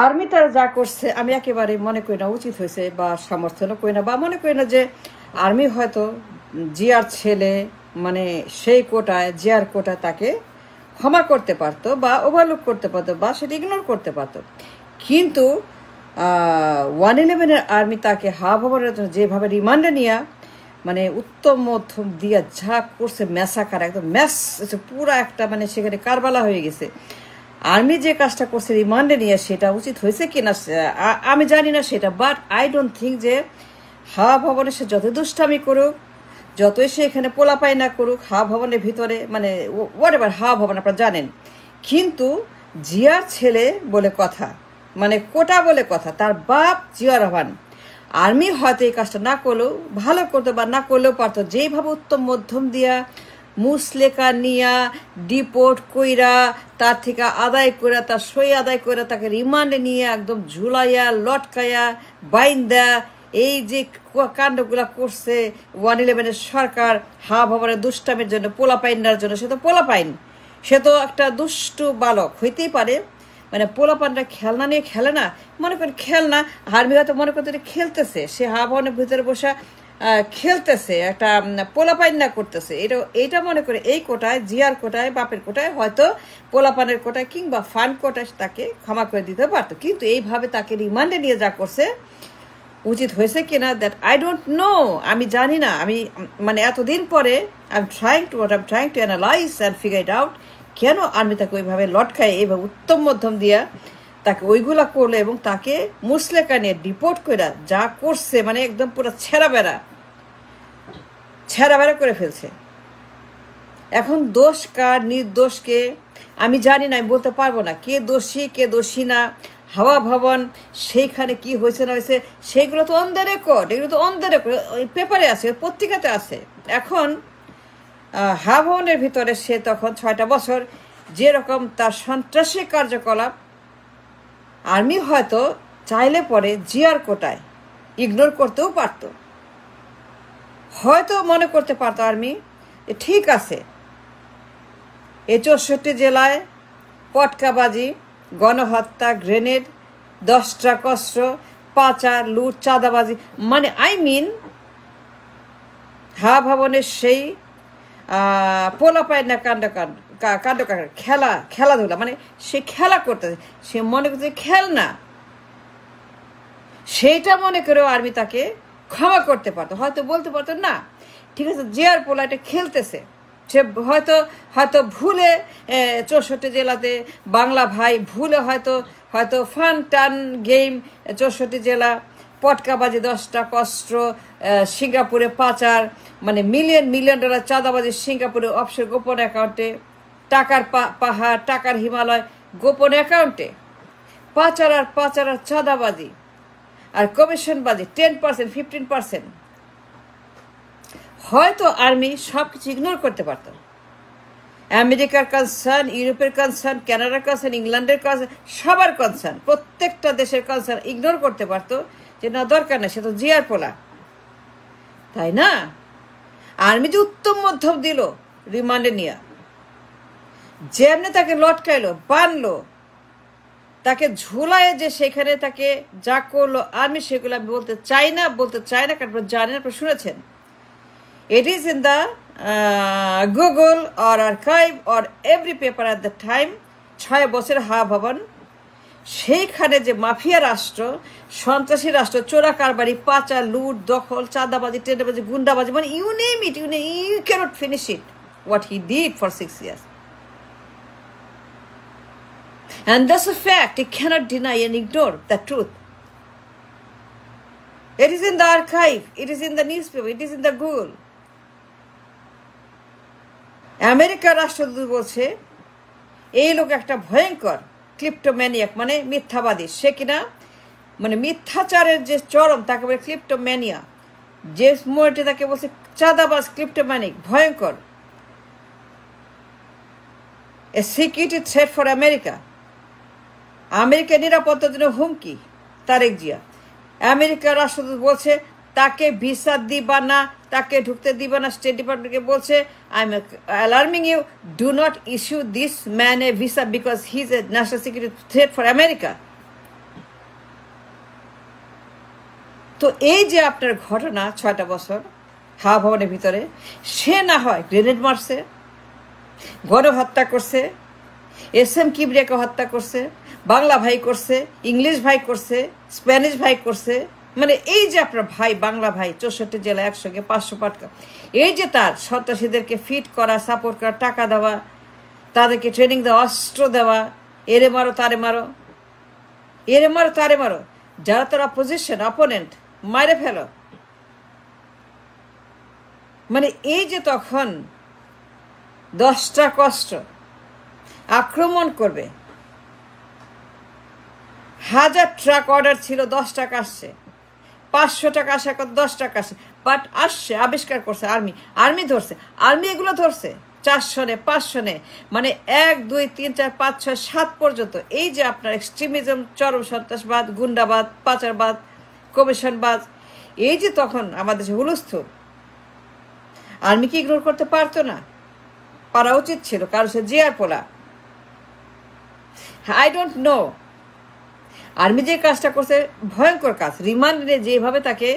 Army তারা যা করছে আমি একেবারে মনে করি না উচিত হয়েছে বা সমর্থনও করি না বা মনে করি না যে আর্মি হয়তো জিয়ার ছেলে মানে সেই কোটায় জিয়ার কোটায় তাকে ক্ষমা করতে পারতো বা ওভারলুক করতে পারতো বা সেটা ইগনোর করতে পারতো। কিন্তু 111-এর আর্মি তাকে হাওয়া জন্য যেভাবে রিমান্ডে নিয়ে মানে উত্তম মধ্যম দিয়া যা করছে ম্যাসাকার একদম ম্যাস পুরা একটা মানে সেখানে কারবালা হয়ে গেছে। আর্মি যে কাজটা করছে রিমান্ডে নিয়ে সেটা উচিত হয়েছে কিনা আমি জানি না সেটা, বাট আই ডোন্ট থিঙ্ক যে হাওয়া ভবনে সে যত দুষ্টামি করুক, যতই সে এখানে পোলাপাই না করুক, হাওয়া ভবনের ভিতরে মানে হোয়াট এভার হাওয়া ভবন আপনারা জানেন, কিন্তু জিয়ার ছেলে বলে কথা, মানে কোটা বলে কথা, তার বাপ জিয়া রহমান। আর্মি হয়তো এই কাজটা না করলেও ভালো করতো বা না করলেও পারতো, যেইভাবে উত্তম মধ্যম দিয়া মুসলেকা নিয়া ডিপোর্ট কইরা তার থেকে আদায় করে তার সই আদায় করে তাকে রিমান্ডে নিয়ে একদম ঝুলাইয়া লটকাইয়া বাইন্দা এই যে কাণ্ডগুলা করছে 111-এর সরকার হাওয়া ভবনের দুষ্টামের জন্য, পোলাপাইনার জন্য। সে তো পোলাপাইন, সে তো একটা দুষ্টু বালক হইতেই পারে, মানে পোলাপানরা খেলনা নিয়ে খেলে না, মনে করেন খেলনা আর্মি হয়তো মনে করতে খেলতেছে, সে হাওয়া ভবনের ভিতরে বসে খেলতেছে, একটা পোলাপাইন না করতেছে। এইটা মনে করে এই কোটায় জিয়ার কোটায় বাপের কোটায় হয়তো পোলাপানের কোটায় কিংবা ফান কোটায় তাকে ক্ষমা করে দিতে পারতো, কিন্তু এইভাবে তাকে রিমান্ডে নিয়ে যা করছে উচিত হয়েছে কিনা দ্যাট আই ডোন্ট নো, আমি জানি না। আমি মানে এতদিন পরে I am trying to analyse and figure it out কেন আর্মি তাকে ওইভাবে লটকায়, এইভাবে উত্তম মধ্যম দিয়া তাকে ওইগুলা করলো এবং তাকে মুসলেকা নিয়ে ডিপোর্ট করে যা করছে মানে একদম পুরো ছেঁড়া বেড়া করে ফেলছে। এখন দোষ কার নির্দোষকে আমি জানি না, আমি বলতে পারবো না কে দোষী না। হাওয়া ভবন সেইখানে কি হয়েছে না হয়েছে সেইগুলো তো অন দ্য রেকর্ড, এগুলো তো অন দ্য রেকর্ড, ওই পেপারে আছে, পত্রিকাতে আছে। এখন হাওয়া ভবনের ভিতরে সে তখন 6টা বছর যেরকম তার সন্ত্রাসী কার্যকলাপ আর্মি হয়তো চাইলে পরে জিয়ার কোটায় ইগনোর করতেও পারত, হয়তো মনে করতে পারতো আর্মি ঠিক আছে এই 64 জেলায় পটকাবাজি, গণহত্যা, গ্রেনেড, 10টা কষ্ট, পাচার, লুট, চাঁদাবাজি, মানে আই মিন হাওয়া ভবনের সেই পোলাপায় না কাণ্ড খেলাধুলা, মানে সে খেলা করতেছে, সে মনে করছে খেলনা, সেইটা মনে করেও আর্মি তাকে ক্ষমা করতে পারতো, হয়তো বলতে পারতো না ঠিক আছে জিয়ার পোলা এটা খেলতেছে, সে হয়তো ভুলে 64 জেলাতে বাংলা ভাই ভুলে হয়তো ফান টান গেম 64 জেলা, পটকাবাজি, 10টা কষ্ট, সিঙ্গাপুরে পাচার, মানে মিলিয়ন ডলার চাঁদাবাজি সিঙ্গাপুরে অফশোর গোপন অ্যাকাউন্টে, টাকার পাহাড়, টাকার হিমালয় গোপন অ্যাকাউন্টে, পাচার আর চাঁদাবাজি আর কমিশনবাজি 10%, 15%। হয়তো আর্মি সব কিছু ইগনোর করতে পারত, আমেরিকার কনসার্ন, ইউরোপের কনসার্ন, কানাডার কনসার্ন, ইংল্যান্ডের কনসার্ন, সবার কনসার্ন, প্রত্যেকটা দেশের কনসার্ন ইগনোর করতে পারতো যে না দরকার নেই, সে তো জিয়ার পোলা, তাই না? আর্মি যে উত্তম মধ্যম দিল রিমান্ডে নিয়ে, যেমনি তাকে লটকাইলো বানলো, তাকে ঝুলায় যে সেখানে তাকে যা করলো আর্মি, সেগুলো আমি বলতে চাই না কারণ জানেন, আপনারা শুনেছেন। It is in the Google or archive or every paper at the time. 6 বছর হাওয়া ভবন সেইখানে যে মাফিয়া রাষ্ট্র, সন্ত্রাসী রাষ্ট্র, চোরা কারবারি, পাচার, লুট, দখল, চাঁদাবাজি, টেন্ডারবাজি, গুন্ডাবাজি, মানে you name it, you cannot finish it what he did for 6 years. And that's a fact. You cannot deny and ignore the truth. It is in the archive, it is in the newspaper, it is in the Google. আমেরিকার রাষ্ট্রদূত বলছে এই লোক একটা ভয়ঙ্কর ক্লিপ্টোম্যানিয়াক, মানে মিথ্যাবাদী, সে কিনা মানে মিথ্যাচারের যে চরম তাকে বলে ক্লিপ্টোম্যানিয়া, যে মোড়টি তাকে বলছে চাঁদাবাজ, ক্লিপ্টোম্যানিক, ভয়ঙ্কর, এ সিকিউরিটি থ্রেট ফর আমেরিকা, আমেরিকার নিরাপত্তার জন্য হুমকি তারেক জিয়া। আমেরিকার রাষ্ট্রদূত বলছে তাকে ভিসা দিবা না, তাকে ঢুকতে দিবা না। স্টেট ডিপার্টমেন্টকে বলছে I am alarming you, do not issue this man a visa because he is a national security threat for America. তো এই যে আপনার ঘটনা 6টা বছর হাওয়া ভবনের ভিতরে, সে না হয় গ্রেনেড মারছে, গণহত্যা করছে, SM কিবরিয়াকে হত্যা করছে, বাংলা ভাই করছে, ইংলিশ ভাই করছে, স্প্যানিশ ভাই করছে, মানে এই যে আপনার ভাই বাংলা ভাই 64 জেলা একসঙ্গে 500 পাটকা, এই যে তার সন্ত্রাসীদেরকে ফিট করা, সাপোর্ট করা, টাকা দেওয়া, তাদেরকে ট্রেনিং দেওয়া, অস্ত্র দেওয়া, এরে মারো তারে মারো, এরে মারো তারে মারো, যারা তার অপোজিশন অপোনেন্ট মারে ফেলো। মানে এই যে তখন 10টা কষ্ট আক্রমণ করবে, 1000 ট্রাক অর্ডার ছিল, 10 টাকা আসছে, 500 টাকা আসা, 10 টাকা আসে, বাট আসছে, আবিষ্কার করছে আর্মি ধরছে, আর্মি এগুলো ধরছে 4 সনে 5 সনে, মানে 1 2 3 4 5 6 7 পর্যন্ত। এই যে আপনার এক্সট্রিমিজম, চরম সন্ত্রাসবাদ, গুন্ডাবাদ, পাচারবাদ, কমিশনবাদ, এই যে তখন আমাদের হুলস্থুল, আর্মি কি ইগনোর করতে পারতো না? পারা উচিত ছিল, কারণ সে জিয়ার পোলা। আই ডোন্ট নো আর্মি যে কাজটা করছে ভয়ঙ্কর কাজ, রিমান্ডে যেভাবে তাকে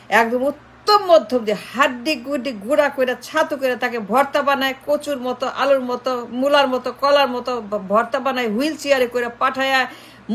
একদম উত্তম মধ্যম দিয়ে হাড্ডি গুড্ডি গুঁড়া করে ছাতু করে তাকে ভর্তা বানায়, কচুর মতো, আলুর মতো, মূলার মতো, কলার মতো ভর্তা বানায়, হুইল চেয়ারে করে পাঠায়,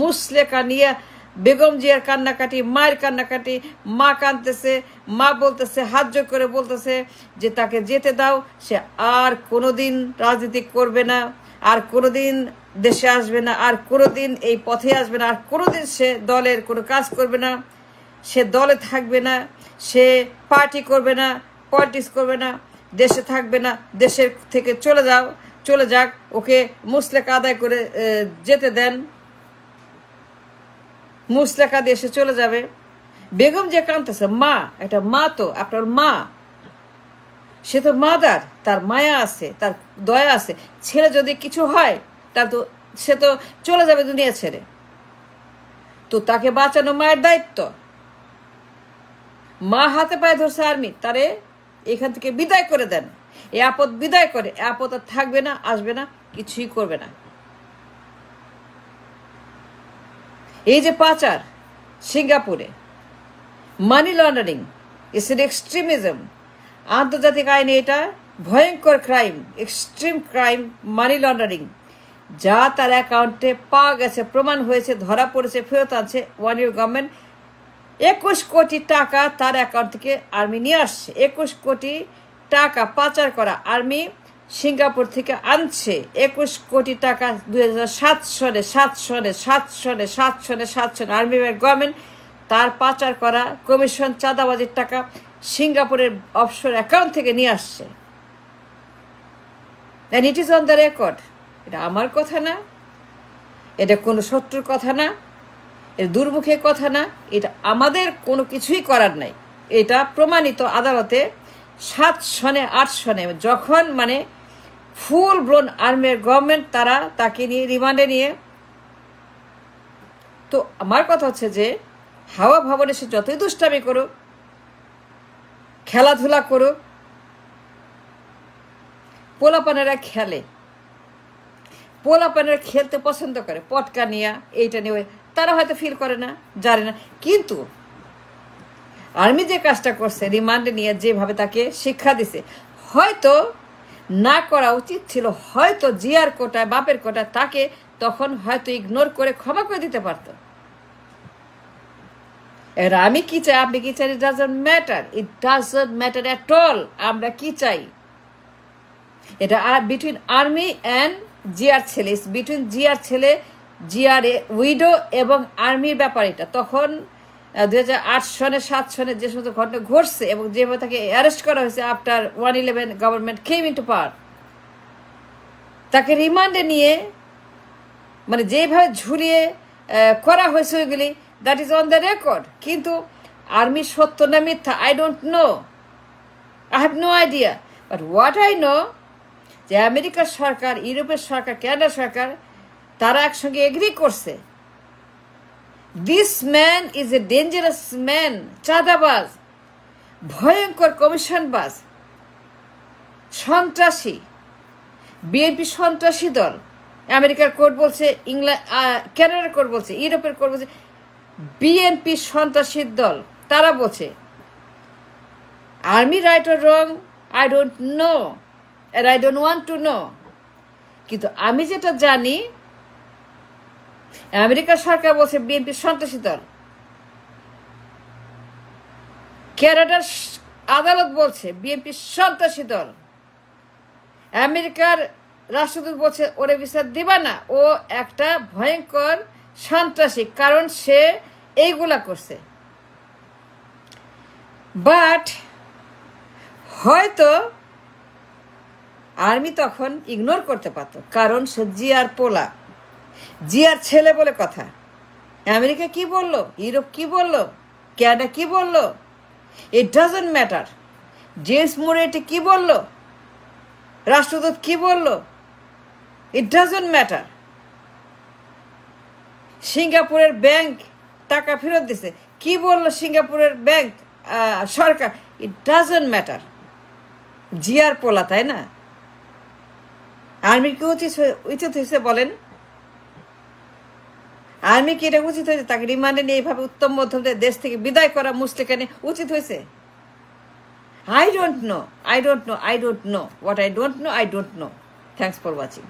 মুসলেকা নিয়ে বেগম জিয়ার কান্নাকাটি, মায়ের কান্নাকাটি, মা কাঁদতেছে, মা বলতেছে, হাত জোর করে বলতেছে যে তাকে যেতে দাও, সে আর কোনোদিন রাজনীতি করবে না, আর কোনোদিন দেশে আসবে না, আর কোনোদিন এই পথে আসবে না, আর কোনোদিন সে দলের কোনো কাজ করবে না, সে দলে থাকবে না, সে পার্টি করবে না, পলিটিক্স করবে না, দেশে থাকবে না, দেশের থেকে চলে যাক, ওকে মুসলেকা আদায় করে যেতে দেন, মুসলেকা দিয়ে সে চলে যাবে। বেগম যে কাঁদতেছে, মা, একটা মা তো আপনার মা, সে তো মাদার, তার মায়া আছে, তার দয়া আছে, ছেলে যদি কিছু হয় তার তো সে তো চলে যাবে দুনিয়া ছেড়ে, তো তাকে বাঁচানো মায়ের দায়িত্ব। মা হাতে পায়ে ধরছে আর্মি, তারে এখান থেকে বিদায় করে দেন, এ আপদ বিদায় করে, এ আপদ আর থাকবে না, আসবে না, কিছুই করবে না। এই যে পাচার সিঙ্গাপুরে, money laundering, it's an extremism, আন্তর্জাতিক আইনে এটা ভয়ঙ্কর crime, extreme crime, money laundering, যা তার অ্যাকাউন্টে পাওয়া গেছে, প্রমাণ হয়েছে, ধরা পড়েছে, ফেরত আনছে ওয়ান ইয়ার গভর্নমেন্ট। 21 কোটি টাকা তার অ্যাকাউন্ট থেকে আর্মি নিয়ে আসছে, 21 কোটি টাকা পাচার করা আর্মি সিঙ্গাপুর থেকে আনছে, 21 কোটি টাকা 2007 সনে আর্মি গভর্নমেন্ট তার পাচার করা কমিশন চাঁদাবাজির টাকা সিঙ্গাপুরের অফশোর অ্যাকাউন্ট থেকে নিয়ে আসছে। And it is on the record. এটা আমার কথা না, এটা কোনো শত্রুর কথা না, এটা দুর্মুখের কথা না, এটা আমাদের কোনো কিছুই করার নাই। এটা প্রমাণিত আদালতে 7 সনে 8 সনে, যখন মানে ফুল ব্লোন আর্মির গভর্নমেন্ট তারা তাকে নিয়ে রিমান্ডে নিয়ে। তো আমার কথা হচ্ছে যে হাওয়া ভবনে সে যতই দুষ্টামি করুক, খেলাধুলা করুক, পোলাপানেরা খেলে, পোলাপানেরা খেলতে পছন্দ করে, পটকা নিয়ে এইটা নিয়ে, তারা হয়তো ফিল করে না, জানে না, কিন্তু আর্মি যে কাজটা করছে রিমান্ডে নিয়ে যেভাবে তাকে শিক্ষা দিছে, হয়তো না করা উচিত ছিল, হয়তো জিয়ার কোটায় বাপের কোটায় তাকে তখন হয়তো ইগনোর করে ক্ষমা করে দিতে পারত। এর আমি কি চাই, আপনি কি চাই, it doesn't matter, it doesn't matter at all. আমরা কি চাই, এটা বিটুইন আর্মি অ্যান্ড জিয়ার ছেলে, বিটুইন জিয়ার ছেলে, জিয়ার উইডো এবং আর্মির ব্যাপার। এটা তখন 2008 সনে 7 সনে যে সমস্ত ঘটনা ঘটছে এবং যেভাবে তাকে অ্যারেস্ট করা হয়েছে after 1/11 government came into power, তাকে রিমান্ডে নিয়ে মানে যেভাবে ঝুলিয়ে করা হয়েছে ওইগুলি, that is on the record. কিন্তু আর্মি সত্য না মিথ্যা, I don't know, I have no idea, but what I know যে আমেরিকার সরকার, ইউরোপের সরকার, কানাডার সরকার তারা একসঙ্গে এগ্রি করছে, this man is a dangerous man, চাঁদাবাজ, ভয়ঙ্কর কমিশনবাজ, সন্ত্রাসী, বিএনপি সন্ত্রাসী দল। আমেরিকার কোর্ট বলছে, ইংল্যান্ড, কানাডার কোর্ট বলছে, ইউরোপের কোর্ট বলছে বিএনপি সন্ত্রাসী দল, তারা বলছে army right or wrong I don't no and I don't want to know, কিন্তু আমি যেটা জানি আমেরিকা সরকার বলছে বিএনপি সন্ত্রাসী দল, কানাডার আদালত বলছে বিএনপি সন্ত্রাসী দল, আমেরিকার রাষ্ট্রদূত বলছে ওরে বিচার দিবা না, ও একটা ভয়ঙ্কর সন্ত্রাসী, কারণ সে এইগুলা করছে। বাট হয়তো আর্মি তখন ইগনোর করতে পারত, কারণ সে জিয়ার পোলা, জিয়ার ছেলে বলে কথা। আমেরিকা কি বলল, ইউরোপ কি বলল, ক্যানাডা কি বলল, ইট ডাজন্ট ম্যাটার। জেমস মোরেটি কি বলল, রাষ্ট্রদূত কি বলল, ইট ডাজন্ট ম্যাটার। সিঙ্গাপুরের ব্যাংক টাকা ফেরত দিছে, কি বলল সিঙ্গাপুরের bank Sarkar, it doesn't matter. জিয়ার পোলা, তাই না? আর্মির কি উচিত হয়েছে বলেন? আর্মি কি এটা উচিত হয়েছে তাকে রিমান্ডে নিয়ে এইভাবে উত্তম মধ্যম দেশ থেকে বিদায় করা মুসলিকানে উচিত হয়েছে? I don't know. What I don't know, I don't know. Thanks for watching.